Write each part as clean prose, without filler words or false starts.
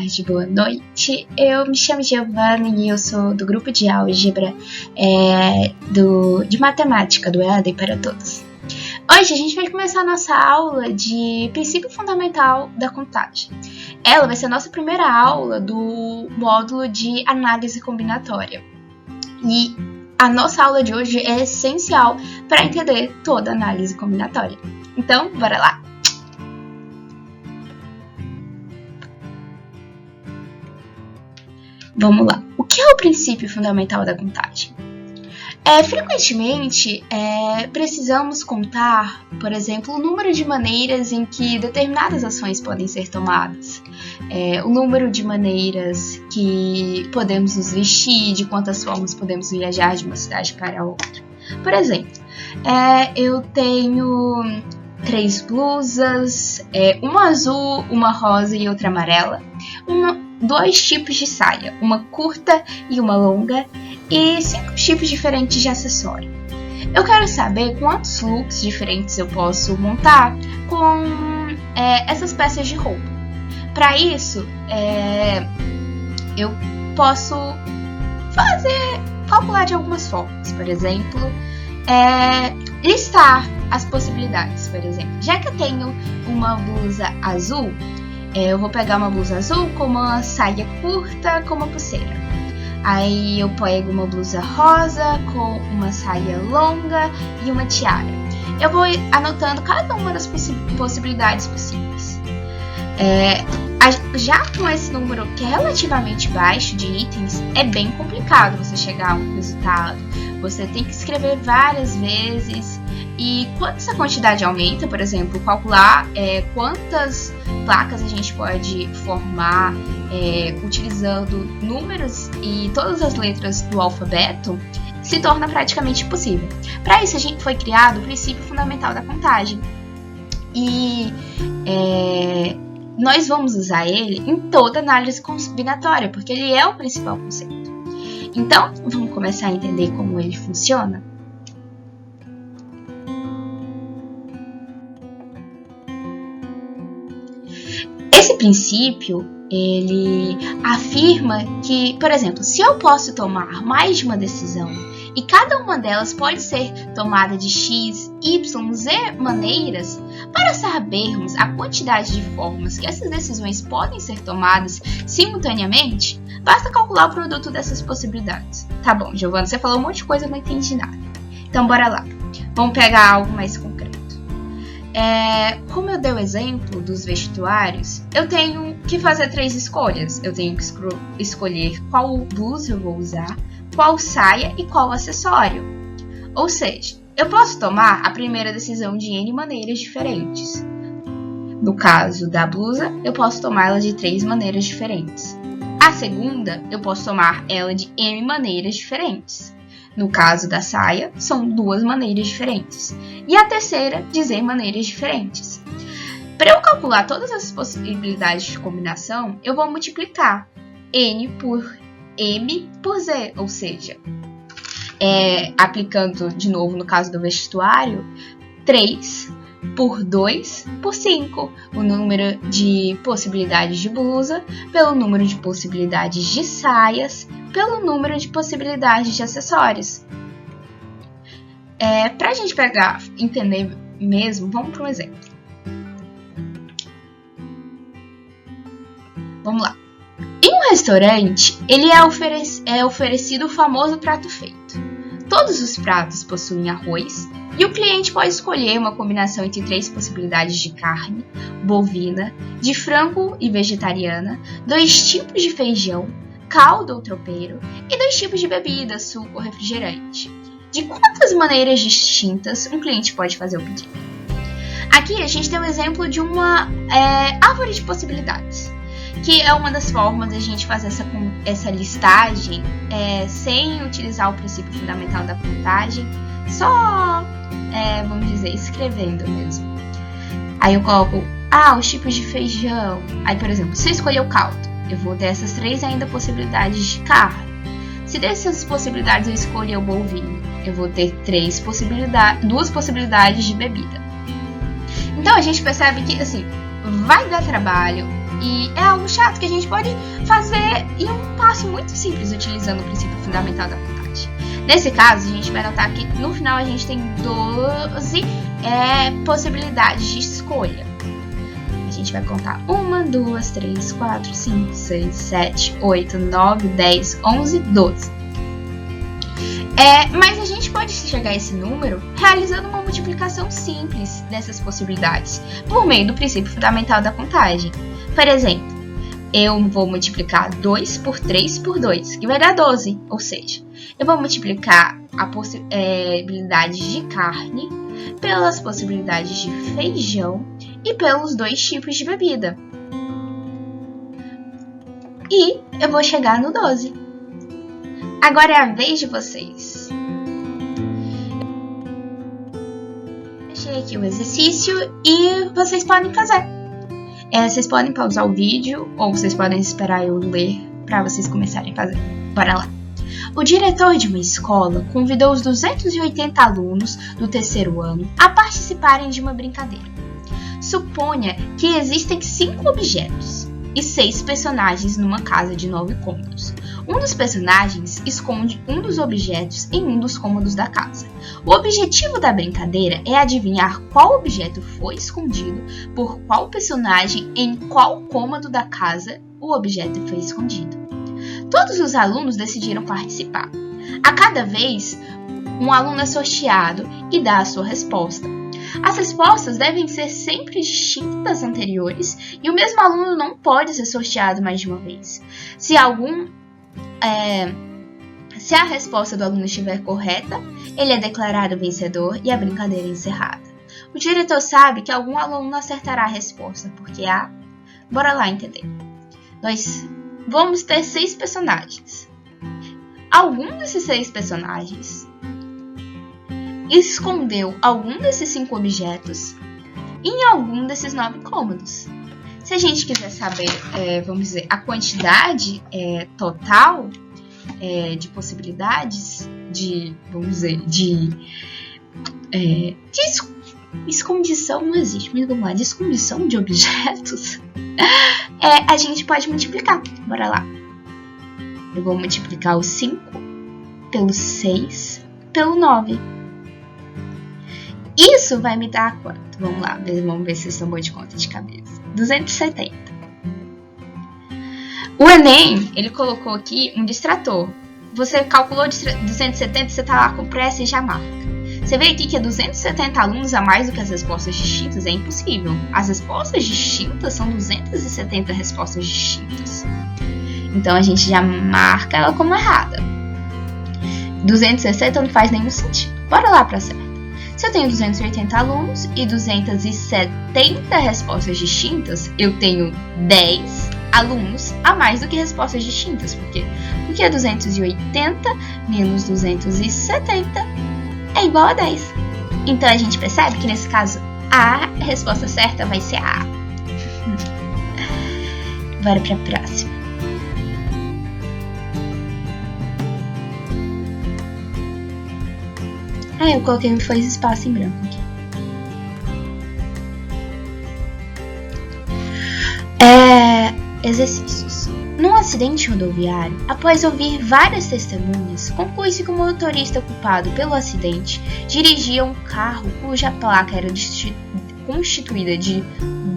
tarde, boa noite. Eu me chamo Giovana e eu sou do grupo de álgebra de matemática do EAD para Todos. Hoje a gente vai começar a nossa aula de princípio fundamental da contagem. Ela vai ser a nossa primeira aula do módulo de análise combinatória. E a nossa aula de hoje é essencial para entender toda a análise combinatória. Então, bora lá! Vamos lá. O que é o princípio fundamental da contagem? Frequentemente, precisamos contar, por exemplo, o número de maneiras em que determinadas ações podem ser tomadas, o número de maneiras que podemos nos vestir, de quantas formas podemos viajar de uma cidade para outra. Por exemplo, eu tenho 3 blusas, uma azul, uma rosa e outra amarela, 2 tipos de saia, uma curta e uma longa, e 5 tipos diferentes de acessório. Eu quero saber quantos looks diferentes eu posso montar com essas peças de roupa. Para isso, eu posso calcular de algumas formas. Por exemplo, listar as possibilidades. Por exemplo, já que eu tenho uma blusa azul, eu vou pegar uma blusa azul com uma saia curta com uma pulseira. Aí eu pego uma blusa rosa com uma saia longa e uma tiara. Eu vou anotando cada uma das possibilidades possíveis. Já com esse número que é relativamente baixo de itens, é bem complicado você chegar a um resultado. Você tem que escrever várias vezes. E quando essa quantidade aumenta, por exemplo, calcular quantas placas a gente pode formar utilizando números e todas as letras do alfabeto, se torna praticamente impossível. Para isso, foi criado o princípio fundamental da contagem. E nós vamos usar ele em toda análise combinatória, porque ele é o principal conceito. Então, vamos começar a entender como ele funciona? Esse princípio, ele afirma que, por exemplo, se eu posso tomar mais de uma decisão e cada uma delas pode ser tomada de X, Y, Z maneiras, para sabermos a quantidade de formas que essas decisões podem ser tomadas simultaneamente, basta calcular o produto dessas possibilidades. Tá bom, Giovana, você falou um monte de coisa, eu não entendi nada. Então, bora lá. Vamos pegar algo mais concreto. Como eu dei o exemplo dos vestuários, eu tenho que fazer 3 escolhas. Eu tenho que escolher qual blusa eu vou usar, qual saia e qual acessório. Ou seja, eu posso tomar a primeira decisão de N maneiras diferentes. No caso da blusa, eu posso tomá-la de 3 maneiras diferentes. A segunda, eu posso tomar ela de N maneiras diferentes. No caso da saia, são 2 maneiras diferentes. E a terceira, de Z maneiras diferentes. Para eu calcular todas as possibilidades de combinação, eu vou multiplicar N por M por Z. Ou seja, aplicando de novo no caso do vestuário, 3 por 2 por 5. O número de possibilidades de blusa pelo número de possibilidades de saias pelo número de possibilidades de acessórios. Para a gente entender mesmo, vamos para um exemplo. Vamos lá. Em um restaurante, ele é oferecido o famoso prato feito. Todos os pratos possuem arroz e o cliente pode escolher uma combinação entre 3 possibilidades de carne, bovina, de frango e vegetariana, 2 tipos de feijão, caldo ou tropeiro e 2 tipos de bebida, suco ou refrigerante. De quantas maneiras distintas um cliente pode fazer o pedido? Aqui a gente tem um exemplo de uma árvore de possibilidades, que é uma das formas de a gente fazer essa listagem sem utilizar o princípio fundamental da contagem, só, vamos dizer, escrevendo mesmo. Aí eu coloco, os tipos de feijão. Aí, por exemplo, se eu escolher o caldo, eu vou ter essas 3 ainda possibilidades de carne. Se dessas possibilidades eu escolher o bovino, eu vou ter 2 possibilidades de bebida. Então a gente percebe que assim, vai dar trabalho, E é algo chato que a gente pode fazer em um passo muito simples utilizando o princípio fundamental da contagem. Nesse caso, a gente vai notar que no final a gente tem 12 possibilidades de escolha. A gente vai contar 1, 2, 3, 4, 5, 6, 7, 8, 9, 10, 11, 12. Mas a gente pode chegar a esse número realizando uma multiplicação simples dessas possibilidades, por meio do princípio fundamental da contagem. Por exemplo, eu vou multiplicar 2 por 3 por 2, que vai dar 12. Ou seja, eu vou multiplicar a possibilidade de carne pelas possibilidades de feijão e pelos 2 tipos de bebida. E eu vou chegar no 12. Agora é a vez de vocês. Deixei aqui o exercício e vocês podem fazer. Vocês podem pausar o vídeo ou vocês podem esperar eu ler para vocês começarem a fazer. Bora lá. O diretor de uma escola convidou os 280 alunos do terceiro ano a participarem de uma brincadeira. Suponha que existem 5 objetos e 6 personagens numa casa de 9 cômodos. Um dos personagens esconde um dos objetos em um dos cômodos da casa. O objetivo da brincadeira é adivinhar qual objeto foi escondido por qual personagem em qual cômodo da casa o objeto foi escondido. Todos os alunos decidiram participar. A cada vez, um aluno é sorteado e dá a sua resposta. As respostas devem ser sempre distintas das anteriores e o mesmo aluno não pode ser sorteado mais de uma vez. Se a resposta do aluno estiver correta, ele é declarado vencedor e a brincadeira é encerrada. O diretor sabe que algum aluno não acertará a resposta, porque Bora lá entender. Nós vamos ter 6 personagens. Algum desses 6 personagens escondeu algum desses 5 objetos em algum desses 9 cômodos. Se a gente quiser saber, vamos dizer, a quantidade total de possibilidades de escondição, não existe, mas vamos lá, de escondição de objetos, a gente pode multiplicar. Bora lá. Eu vou multiplicar o 5 pelo 6 pelo 9. Isso vai me dar quanto? Vamos lá, vamos ver se vocês estão bons de conta de cabeça. 270. O Enem, ele colocou aqui um distrator. Você calculou 270, você está lá com pressa e já marca. Você vê aqui que é 270 alunos a mais do que as respostas distintas? É impossível. As respostas distintas são 270 respostas distintas. Então, a gente já marca ela como errada. 260 não faz nenhum sentido. Bora lá para a certa. Se eu tenho 280 alunos e 270 respostas distintas, eu tenho 10 alunos a mais do que respostas distintas. Por quê? Porque 280 menos 270 é igual a 10. Então, a gente percebe que, nesse caso, a resposta certa vai ser a. Bora para a próxima. Eu coloquei foi espaço em branco aqui. Exercícios. Num acidente rodoviário, após ouvir várias testemunhas, conclui-se que o motorista culpado pelo acidente dirigia um carro cuja placa era constituída de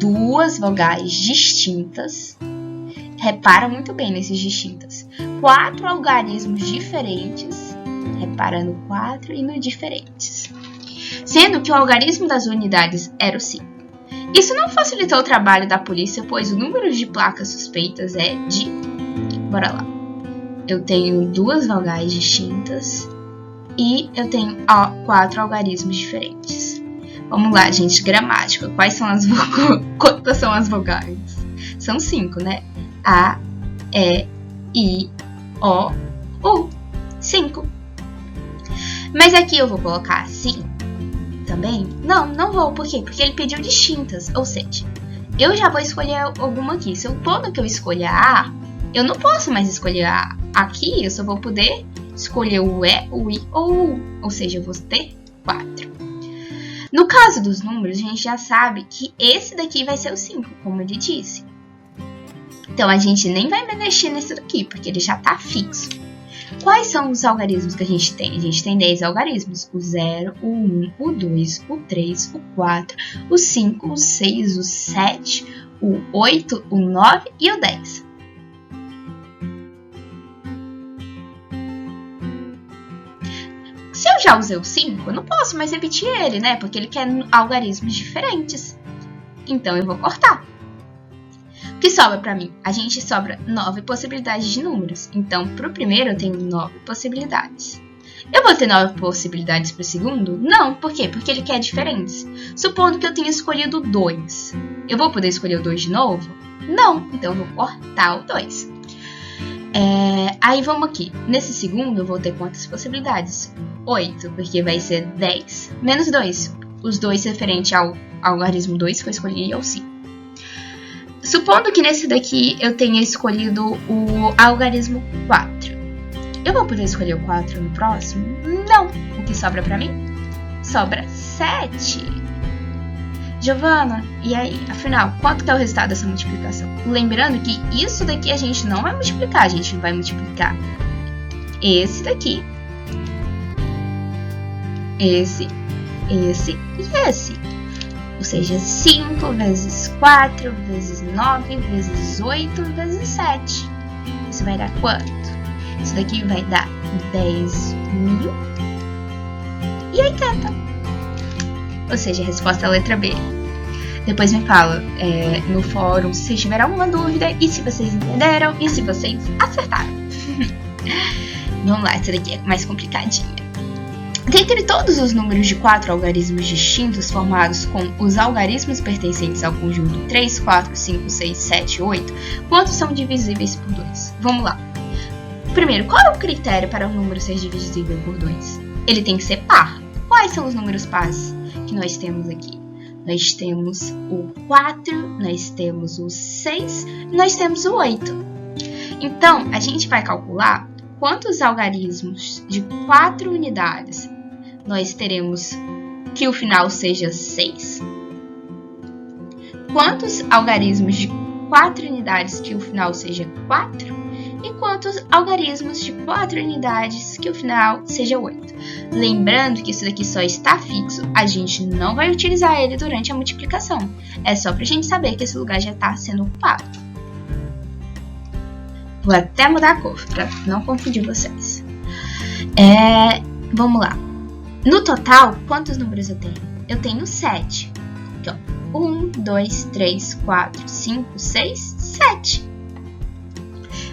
2 vogais distintas. Repara muito bem nesses distintas. 4 algarismos diferentes. Repara no 4 e no diferentes. Sendo que o algarismo das unidades era o 5. Isso não facilitou o trabalho da polícia, pois o número de placas suspeitas é de... Bora lá. Eu tenho 2 vogais distintas e eu tenho 4 algarismos diferentes. Vamos lá, gente. Gramática. Quais são as Quantas são as vogais? São 5, né? A, E, I, O, U. 5. Mas aqui eu vou colocar assim também? Não vou. Por quê? Porque ele pediu distintas. Ou seja, eu já vou escolher alguma aqui. Se eu no que eu escolher a A, eu não posso mais escolher a A. Aqui eu só vou poder escolher o E, o I ou o U. Ou seja, eu vou ter 4. No caso dos números, a gente já sabe que esse daqui vai ser o 5, como ele disse. Então, a gente nem vai mexer nesse daqui, porque ele já está fixo. Quais são os algarismos que a gente tem? A gente tem 10 algarismos. O 0, o 1, o 2, o 3, o 4, o 5, o 6, o 7, o 8, o 9 e o 10. Se eu já usei o 5, eu não posso mais repetir ele, né? Porque ele quer algarismos diferentes. Então, eu vou cortar. O que sobra para mim? A gente sobra 9 possibilidades de números. Então, para o primeiro, eu tenho 9 possibilidades. Eu vou ter 9 possibilidades para o segundo? Não. Por quê? Porque ele quer diferentes. Supondo que eu tenha escolhido 2. Eu vou poder escolher o 2 de novo? Não. Então, eu vou cortar o 2. Aí, vamos aqui. Nesse segundo, eu vou ter quantas possibilidades? 8, porque vai ser 10 menos 2. Os 2 referente ao algarismo 2 que eu escolhi é o 5. Supondo que nesse daqui eu tenha escolhido o algarismo 4. Eu vou poder escolher o 4 no próximo? Não. O que sobra pra mim? Sobra 7. Giovana, e aí? Afinal, quanto que é o resultado dessa multiplicação? Lembrando que isso daqui a gente não vai multiplicar. A gente vai multiplicar esse daqui, esse e esse. Ou seja, 5 vezes 4 vezes 9 vezes 8 vezes 7. Isso vai dar quanto? Isso daqui vai dar 10.000 e 80. Ou seja, a resposta é a letra B. Depois me fala no fórum se vocês tiveram alguma dúvida e se vocês entenderam e se vocês acertaram. Vamos lá, essa daqui é mais complicadinha. Dentre todos os números de 4 algarismos distintos formados com os algarismos pertencentes ao conjunto 3, 4, 5, 6, 7, 8, quantos são divisíveis por 2? Vamos lá. Primeiro, qual é o critério para um número ser divisível por 2? Ele tem que ser par. Quais são os números pares que nós temos aqui? Nós temos o 4, nós temos o 6, nós temos o 8. Então, a gente vai calcular quantos algarismos de 4 unidades nós teremos que o final seja 6? Quantos algarismos de 4 unidades que o final seja 4? E quantos algarismos de 4 unidades que o final seja 8? Lembrando que isso daqui só está fixo, a gente não vai utilizar ele durante a multiplicação. É só para a gente saber que esse lugar já está sendo ocupado. Vou até mudar a cor para não confundir vocês. Vamos lá. No total, quantos números eu tenho? Eu tenho 7. Então, 1, 2, 3, 4, 5, 6, 7.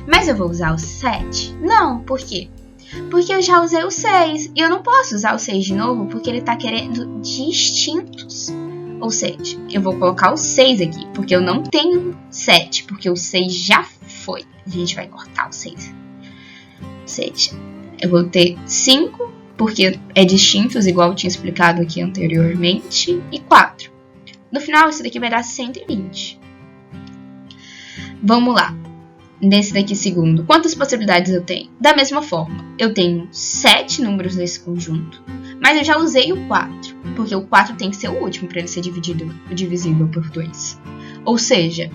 Mas eu vou usar o 7? Não, por quê? Porque eu já usei o 6 e eu não posso usar o 6 de novo porque ele está querendo distintos. Ou seja, eu vou colocar o 6 aqui porque eu não tenho 7, porque o 6 já foi. A gente vai cortar o 6. Ou seja, eu vou ter 5 porque é distintos, igual eu tinha explicado aqui anteriormente, e 4. No final, isso daqui vai dar 120. Vamos lá. Nesse daqui segundo, quantas possibilidades eu tenho? Da mesma forma, eu tenho 7 números nesse conjunto, mas eu já usei o 4, porque o 4 tem que ser o último para ele ser divisível por 2. Ou seja,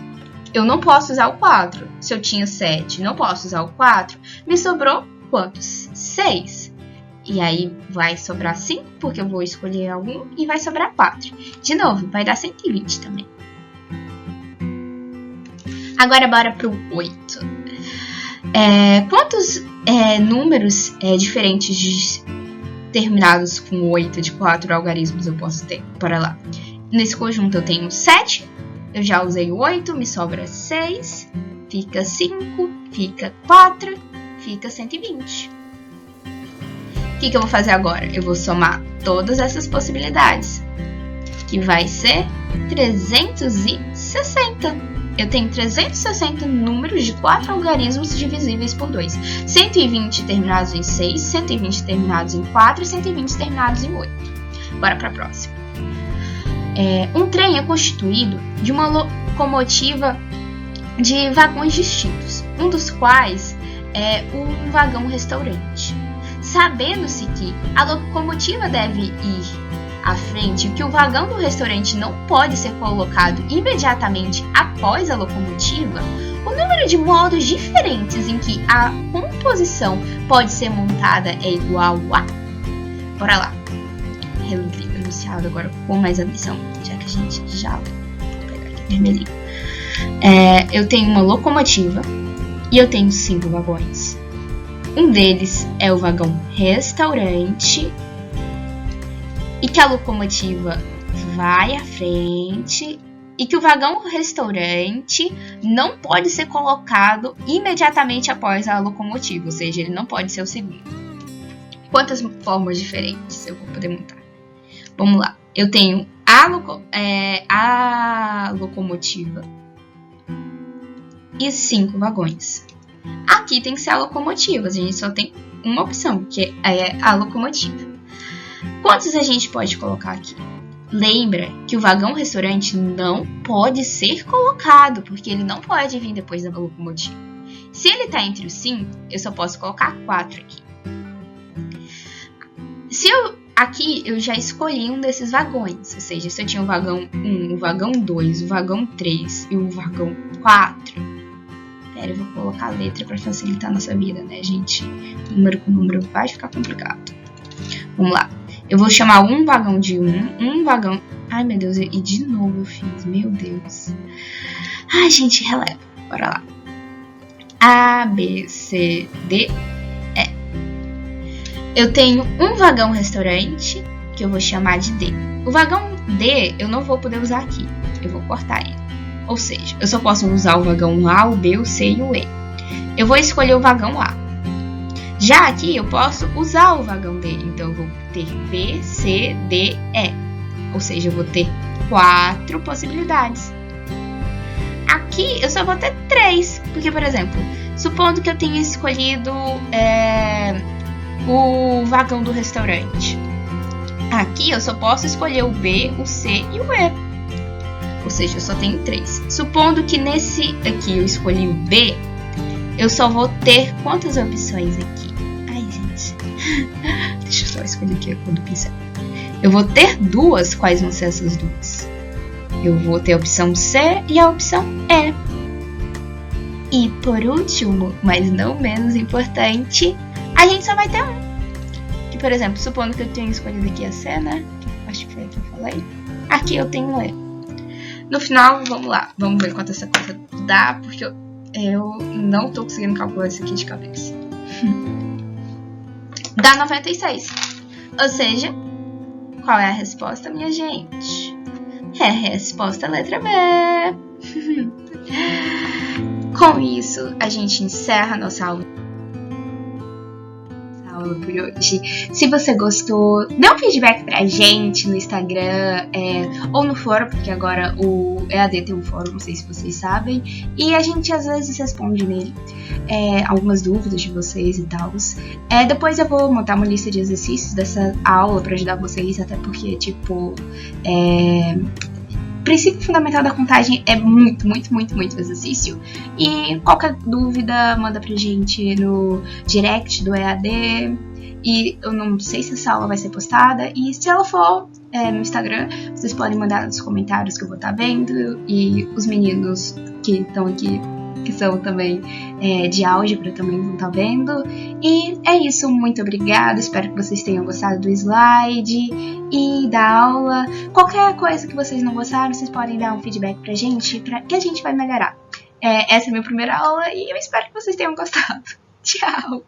eu não posso usar o 4. Se eu tinha 7, não posso usar o 4, me sobrou quantos? 6. E aí vai sobrar 5, porque eu vou escolher algum, e vai sobrar 4. De novo, vai dar 120 também. Agora bora para o 8. Quantos números diferentes terminados com 8 de 4 algarismos eu posso ter? Bora lá. Nesse conjunto eu tenho 7, eu já usei o 8, me sobra 6, fica 5, fica 4, fica 120. O que eu vou fazer agora? Eu vou somar todas essas possibilidades, que vai ser 360. Eu tenho 360 números de 4 algarismos divisíveis por 2. 120 terminados em 6, 120 terminados em 4 e 120 terminados em 8. Bora para a próxima. Um trem é constituído de uma locomotiva de vagões distintos, um dos quais é um vagão restaurante. Sabendo-se que a locomotiva deve ir à frente que o vagão do restaurante não pode ser colocado imediatamente após a locomotiva, o número de modos diferentes em que a composição pode ser montada é igual a... Bora lá. Enunciado agora com mais atenção, já que a gente já... Vou pegar aqui vermelhinho. Eu tenho uma locomotiva e eu tenho 5 vagões. Um deles é o vagão restaurante e que a locomotiva vai à frente e que o vagão restaurante não pode ser colocado imediatamente após a locomotiva, ou seja, ele não pode ser o segundo. Quantas formas diferentes eu vou poder montar? Vamos lá. Eu tenho a locomotiva e 5 vagões. Aqui tem que ser a locomotiva, a gente só tem uma opção, que é a locomotiva. Quantos a gente pode colocar aqui? Lembra que o vagão restaurante não pode ser colocado, porque ele não pode vir depois da locomotiva. Se ele está entre os 5, eu só posso colocar 4 aqui. Aqui eu já escolhi um desses vagões, ou seja, se eu tinha o vagão 1, o vagão 2, o vagão 3 e o vagão 4. Pera, eu vou colocar a letra para facilitar a nossa vida, né, gente? Número com número vai ficar complicado. Vamos lá. Eu vou chamar um vagão de um vagão... Ai, meu Deus, e de novo eu fiz, meu Deus. Ai, gente, releva. Bora lá. A, B, C, D, E. Eu tenho um vagão restaurante, que eu vou chamar de D. O vagão D eu não vou poder usar aqui, eu vou cortar ele. Ou seja, eu só posso usar o vagão A, o B, o C e o E. Eu vou escolher o vagão A. Já aqui eu posso usar o vagão D, então eu vou ter B, C, D, E. Ou seja, eu vou ter 4 possibilidades. Aqui eu só vou ter 3, porque, por exemplo, supondo que eu tenha escolhido o vagão do restaurante. Aqui eu só posso escolher o B, o C e o E. Ou seja, eu só tenho 3. Supondo que nesse aqui eu escolhi o B, eu só vou ter quantas opções aqui? Ai, gente. Deixa eu só escolher aqui a cor do pincel. Eu vou ter 2. Quais vão ser essas 2? Eu vou ter a opção C e a opção E. E por último, mas não menos importante, a gente só vai ter um. Que, por exemplo, supondo que eu tenha escolhido aqui a C, né? Acho que foi o que eu falei. Aqui eu tenho um E. No final, vamos lá. Vamos ver quanto essa conta dá, porque eu não tô conseguindo calcular isso aqui de cabeça. Dá 96. Ou seja, qual é a resposta, minha gente? É a resposta letra B. Com isso, a gente encerra a nossa aula por hoje. Se você gostou, dê um feedback pra gente no Instagram ou no fórum, porque agora o EAD tem um fórum, não sei se vocês sabem, e a gente às vezes responde nele algumas dúvidas de vocês e tal. Depois eu vou montar uma lista de exercícios dessa aula pra ajudar vocês, até porque, tipo, o princípio fundamental da contagem é muito exercício. E qualquer dúvida, manda pra gente no direct do EAD. E eu não sei se essa aula vai ser postada. E se ela for no Instagram, vocês podem mandar nos comentários que eu vou estar vendo. E os meninos que estão aqui, que são também de álgebra, também vão estar vendo. E é isso, muito obrigada. Espero que vocês tenham gostado do slide e da aula. Qualquer coisa que vocês não gostaram, vocês podem dar um feedback pra gente, que a gente vai melhorar. Essa é a minha primeira aula e eu espero que vocês tenham gostado. Tchau!